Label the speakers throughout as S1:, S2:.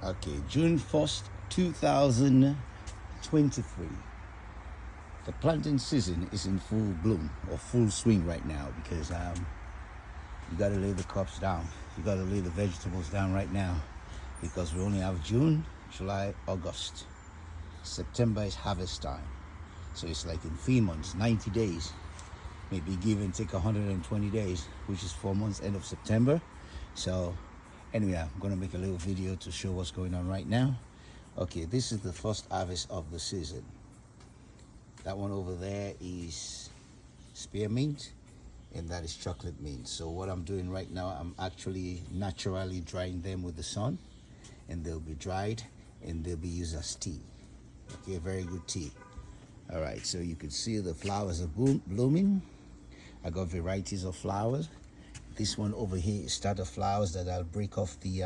S1: Okay, June 1st, 2023. The planting season is in full bloom or full swing right now because you got to lay the crops down. You got to lay the vegetables down right now because we only have June, July, August. September is harvest time. So it's like in 3 months, 90 days, maybe give and take 120 days, which is 4 months, end of September. So anyway, I'm going to make a little video to show what's going on right now. Okay, this is the first harvest of the season. That one over there is spearmint, and that is chocolate mint. So what I'm doing right now, I'm actually naturally drying them with the sun, and they'll be dried and they'll be used as tea. Okay, very good tea. All right, so you can see the flowers are blooming. I got varieties of flowers. This one over here is starter flowers that I'll break off the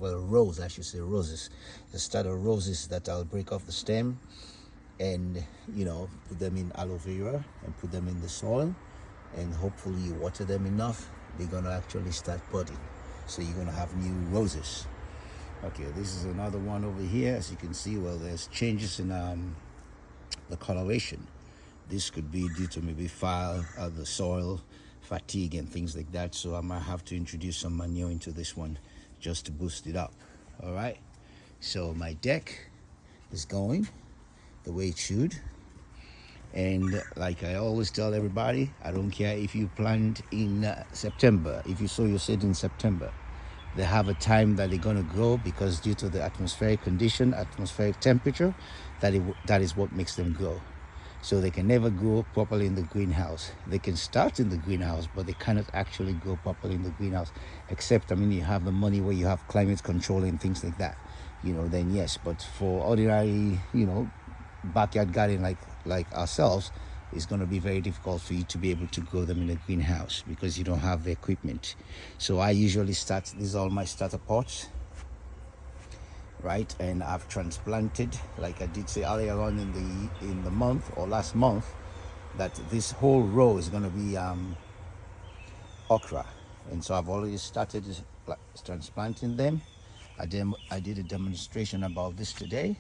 S1: rose, I should say roses. The starter roses that I'll break off the stem and put them in aloe vera and put them in the soil, and hopefully you water them enough, they're gonna actually start budding, so you're gonna have new roses. Okay, this is another one over here. As you can see, well, there's changes in the coloration. This could be due to maybe the soil fatigue and things like that, so I might have to introduce some manure into this one just to boost it up. All right, so my deck is going the way it should, and like I always tell everybody, I don't care if you plant in September, if you sow your seed in September, they have a time that they're going to grow, because due to the atmospheric condition, atmospheric temperature, that is what makes them grow. So they can never grow properly in the greenhouse. They can start in the greenhouse, but they cannot actually grow properly in the greenhouse, except, you have the money where you have climate control and things like that, then yes. But for ordinary, backyard garden like ourselves, it's going to be very difficult for you to be able to grow them in a greenhouse because you don't have the equipment. So I usually these are all my starter pots, right? And I've transplanted, like I did say earlier on in the month or last month, that this whole row is going to be okra, and so I've already started transplanting them. I did a demonstration about this today,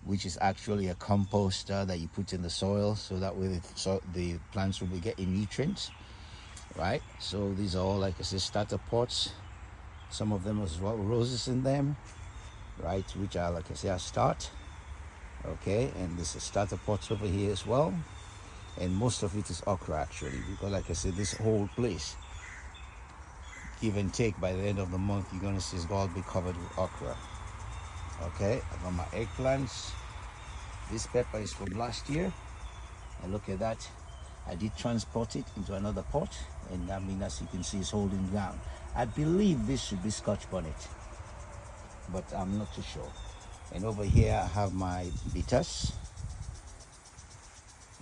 S1: which is actually a composter that you put in the soil, so that way the plants will be getting nutrients, right? So these are all, like I said, starter pots. Some of them as well, roses in them, right, which are, like I say, I start. Okay, and this is starter pots over here as well, and most of it is okra actually, because like I said, this whole place, give and take, by the end of the month, you're going to see it's going to be covered with okra. Okay, I got my eggplants. This pepper is from last year, and look at that. I did transport it into another pot, and as you can see, it's holding ground. I believe this should be Scotch bonnet, but I'm not too sure. And over here I have my bitters,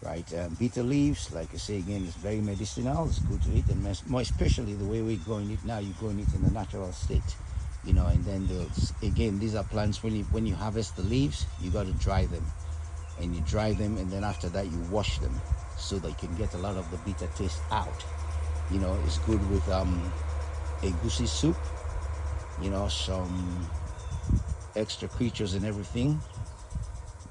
S1: right? Bitter leaves, like I say again, it's very medicinal. It's good to eat, and more especially the way we're growing it now. You're growing it in the natural state, and then again, these are plants, when you harvest the leaves, you got to dry them, and you dry them, and then after that you wash them so that you can get a lot of the bitter taste out. It's good with a goosey soup, some extra creatures and everything.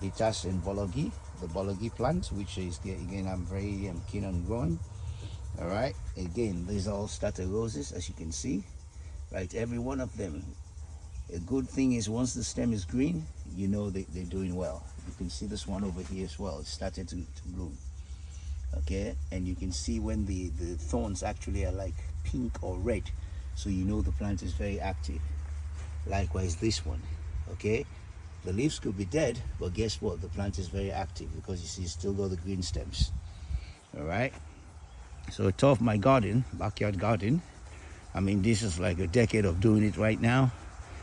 S1: Bitters and bologi, the bologi plant, which is, again, I'm very keen on growing. All right, again, these are all starter roses, as you can see, right? Every one of them. A good thing is, once the stem is green, they're doing well. You can see this one over here as well. It's started to bloom. Okay, and you can see when the thorns actually are like pink or red, so the plant is very active. Likewise, this one. Okay, the leaves could be dead, but guess what? The plant is very active because you see it's still got the green stems. All right, so it's off my garden, backyard garden. This is like a decade of doing it right now,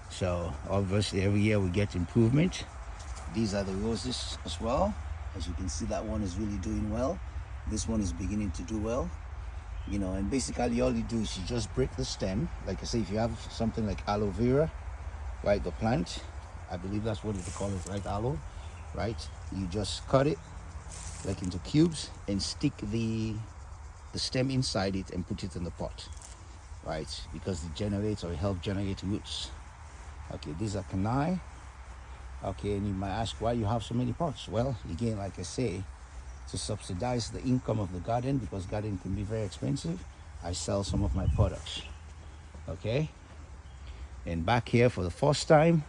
S1: so obviously every year we get improvement. These are the roses as well. As you can see, that one is really doing well. This one is beginning to do well. And basically all you do is you just break the stem. Like I say, if you have something like aloe vera, right, the plant, I believe that's what they call it, right, aloe, right? You just cut it like into cubes and stick the stem inside it and put it in the pot, right? Because it generates or helps generate roots. Okay, these are canai. Okay, and you might ask why you have so many pots. Well, again, like I say, to subsidize the income of the garden, because garden can be very expensive, I sell some of my products. Okay, and back here for the first time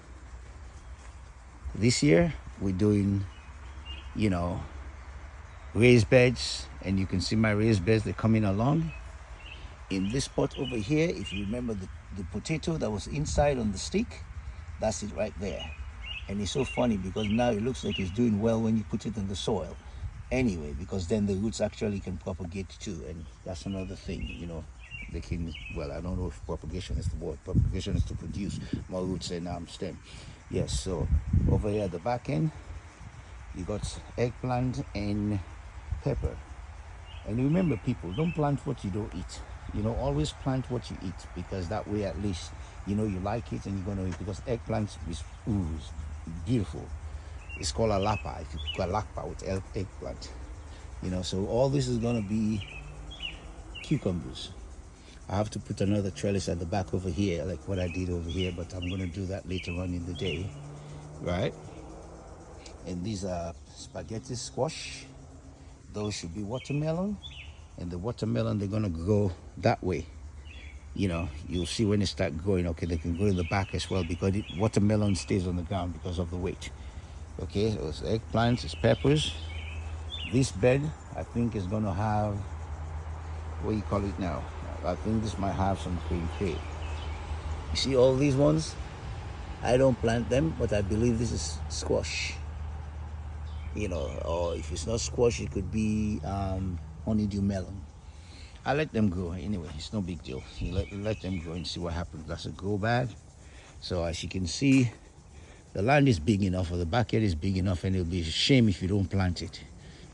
S1: this year, we're doing, you know, raised beds, and you can see my raised beds, they're coming along. In this pot over here, if you remember the potato that was inside on the stick, that's it right there. And it's so funny because now it looks like it's doing well when you put it in the soil. Anyway, because then the roots actually can propagate too, and that's another thing, you know. They can, well, I don't know if propagation is the word. Propagation is to produce more roots and stem. Yes, so over here at the back end, you got eggplant and pepper. And remember, people, don't plant what you don't eat. You know, always plant what you eat, because that way at least, you know, you like it and you're going to eat. Because eggplant is beautiful. It's called a lapa, if you cook a lapa with eggplant. You know, so all this is going to be cucumbers. I have to put another trellis at the back over here, like what I did over here, but I'm going to do that later on in the day, right? And these are spaghetti squash. Those should be watermelon. And the watermelon, they're going to go that way. You know, you'll see when they start growing. Okay, they can go in the back as well, because watermelon stays on the ground because of the weight. Okay, so it's eggplants, it's peppers. This bed, I think, is going to have, what do you call it now? I think this might have some green shade. You see all these ones? I don't plant them, but I believe this is squash. You know, or if it's not squash, it could be honeydew melon. I let them grow anyway. It's no big deal. You let them grow and see what happens. That's a grow bag. So as you can see, the land is big enough, or the backyard is big enough, and it'll be a shame if you don't plant it.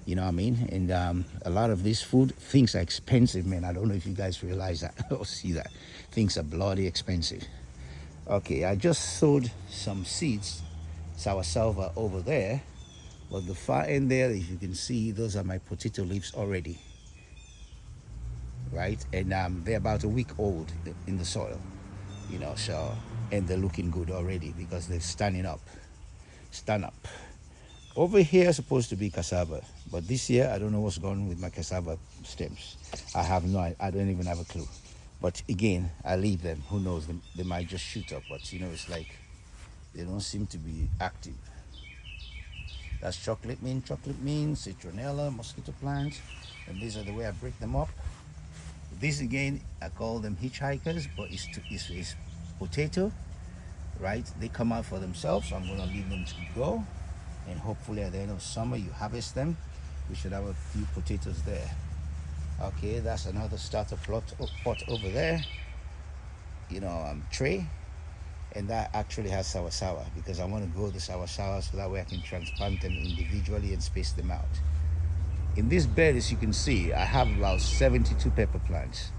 S1: You know what I mean? And a lot of this food, things are expensive, man. I don't know if you guys realize that or see that. Things are bloody expensive. Okay, I just sowed some seeds, soursauva over there. But the far end there, if you can see, those are my potato leaves already. Right? And they're about a week old in the soil. You know, so, and they're looking good already because they're standing up. Stand up. Over here is supposed to be cassava, but this year I don't know what's going on with my cassava stems. I don't even have a clue. But again, I leave them. Who knows? They might just shoot up, but you know, it's like they don't seem to be active. That's chocolate mint, citronella, mosquito plants, and these are the way I break them up. This again, I call them hitchhikers, but it's potato, right? They come out for themselves, so I'm gonna leave them to go. And hopefully at the end of summer you harvest them. We should have a few potatoes there. Okay, that's another starter pot over there. You know, tray. And that actually has soursauva, because I want to grow the soursauva so that way I can transplant them individually and space them out. In this bed, as you can see, I have about 72 pepper plants.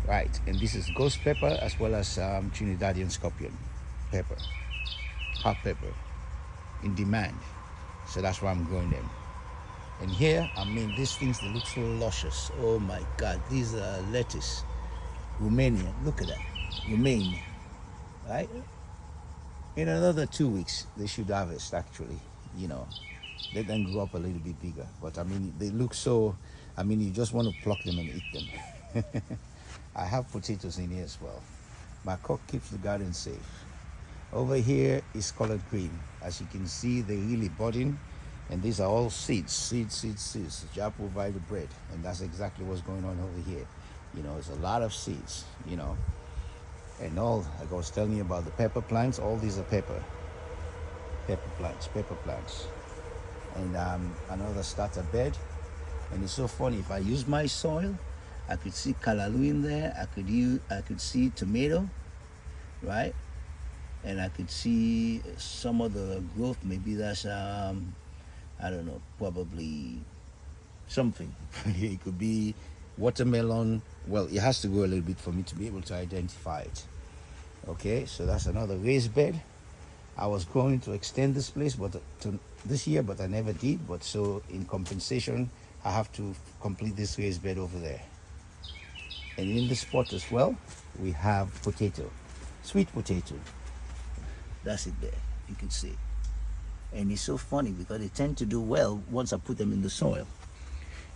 S1: Right, and this is ghost pepper as well as Trinidadian scorpion pepper, hot pepper, in demand. So that's why I'm growing them. And here, I mean, these things, they look so luscious. Oh my God, these are lettuce, Romania. Look at that, Romania, right? In another 2 weeks, they should harvest. Actually, you know, let them grow up a little bit bigger. But I mean, they look so. I mean, you just want to pluck them and eat them. I have potatoes in here as well. My cock keeps the garden safe. Over here is collard green. As you can see, they're really budding, and these are all seeds. Jah provide the bread, and that's exactly what's going on over here. You know, it's a lot of seeds. You know, and all, like I was telling you about the pepper plants. All these are pepper plants, and another starter bed. And it's so funny. If I use my soil, I could see callaloo in there. I could see tomato, right? And I could see some of the growth. Maybe that's I don't know, probably something. It could be watermelon. Well, it has to go a little bit for me to be able to identify it. Okay, so that's another raised bed. I was going to extend this place, but to this year, but I never did. But so in compensation, I have to complete this raised bed over there. And in the spot as well, we have potato. Sweet potato. That's it there. You can see. And it's so funny because they tend to do well once I put them in the soil.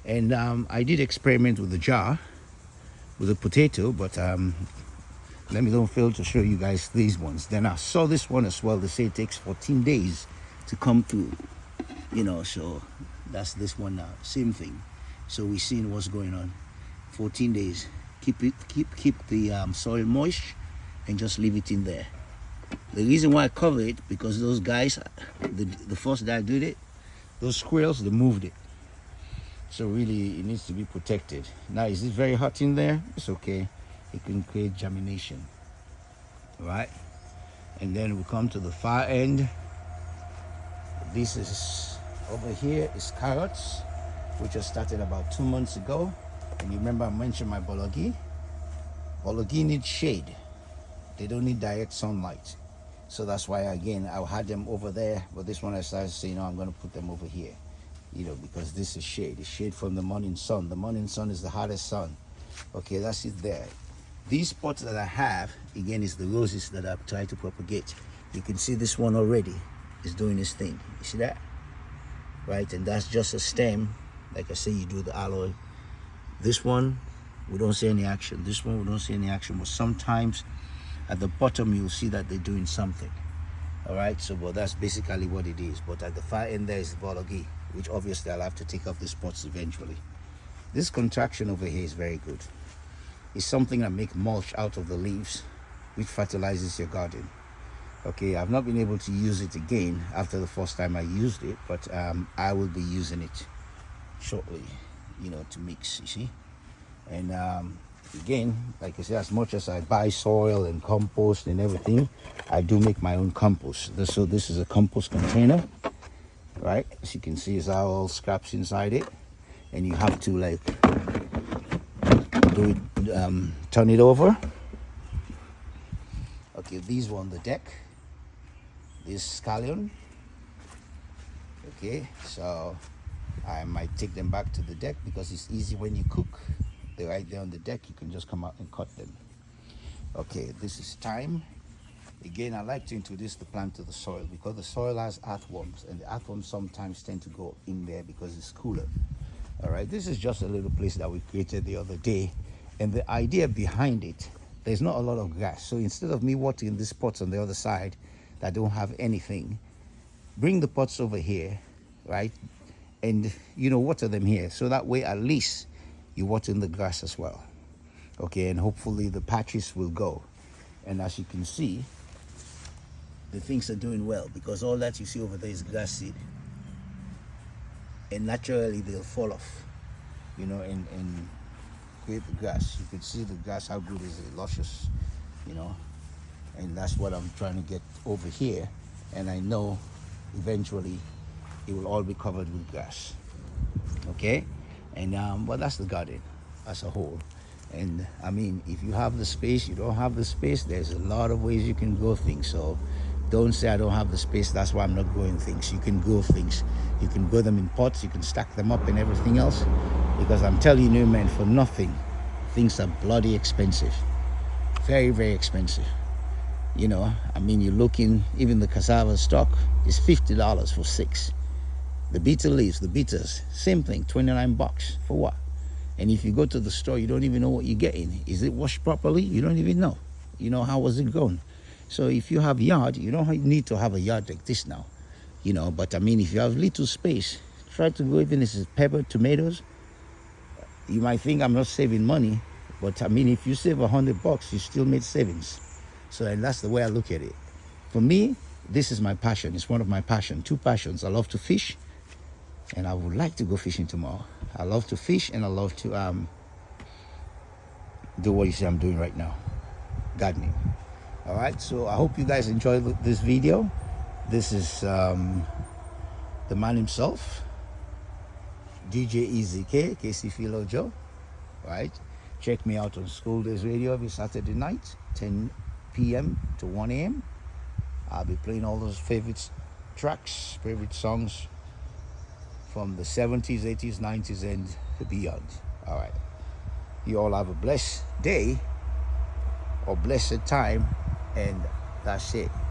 S1: And I did experiment with the jar with the potato, but let me don't fail to show you guys these ones. Then I saw this one as well. They say it takes 14 days to come through, you know, so that's this one now. Same thing. So we're seeing what's going on. 14 days. Keep the soil moist and just leave it in there. The reason why I cover it, because those guys, the first day I did it, those squirrels, they moved it. So really, it needs to be protected. Now, is it very hot in there? It's okay. It can create germination. All right? And then we come to the far end. This is, over here is carrots, which I started about 2 months ago. And you remember I mentioned my bologi? Bologi need shade. They don't need direct sunlight. So that's why, again, I had them over there. But this one I started saying, no, I'm going to put them over here. You know, because this is shade. It's shade from the morning sun. The morning sun is the hottest sun. Okay, that's it there. These pots that I have, again, is the roses that I've tried to propagate. You can see this one already is doing its thing. You see that? Right, and that's just a stem. Like I say, you do the alloy. This one, we don't see any action. This one, we don't see any action. But sometimes at the bottom, you'll see that they're doing something. All right, so but that's basically what it is. But at the far end, there is the bologi, which obviously I'll have to take off the spots eventually. This contraction over here is very good. It's something that makes mulch out of the leaves, which fertilizes your garden. Okay, I've not been able to use it again after the first time I used it, but I will be using it shortly, you know, to mix, you see. And again, like I said, as much as I buy soil and compost and everything, I do make my own compost. So this is a compost container, right? As you can see, it's all scraps inside it, and you have to like do it, turn it over. Okay, these were on the deck. This scallion. Okay, so I might take them back to the deck because it's easy when you cook. They're right there on the deck. You can just come out and cut them. Okay, this is thyme. Again, I like to introduce the plant to the soil because the soil has earthworms, and the earthworms sometimes tend to go in there because it's cooler. All right, this is just a little place that we created the other day, and the idea behind it, there's not a lot of grass. So instead of me watering these pots on the other side that don't have anything, bring the pots over here, right? And, you know, water them here. So that way, at least, you're watering the grass as well. Okay, and hopefully the patches will go. And as you can see, the things are doing well because all that you see over there is grass seed. And naturally, they'll fall off, you know, and create the grass. You can see the grass, how good is it, luscious, you know. And that's what I'm trying to get over here. And I know eventually it will all be covered with grass. Okay? And well, that's the garden as a whole. And I mean, if you have the space, you don't have the space, there's a lot of ways you can grow things. So don't say I don't have the space, that's why I'm not growing things. You can grow things. You can grow them in pots, you can stack them up and everything else. Because I'm telling you, man, for nothing, things are bloody expensive. Very, very expensive. You know, I mean, you're looking, even the cassava stock is $50 for 6. The bitter leaves, the bitters, same thing, $29 for what? And if you go to the store, you don't even know what you're getting. Is it washed properly? You don't even know. You know, how was it grown? So if you have yard, you don't need to have a yard like this now. You know, but I mean, if you have little space, try to grow even if it's pepper, tomatoes. You might think I'm not saving money, but I mean, if you save $100, you still made savings. So, and that's the way I look at it. For me, this is my passion. It's one of my passions. 2 passions. I love to fish, and I would like to go fishing tomorrow. I love to fish, and I love to do what you see I'm doing right now, gardening. All right, so I hope you guys enjoyed this video. This is the man himself, DJ EZK, KC Philo Joe. Right, check me out on School Days Radio every Saturday night, 10 p.m. to 1 a.m. I'll be playing all those favorite tracks, favorite songs from the 70s, 80s, 90s, and beyond. All right. You all have a blessed day or blessed time, and that's it.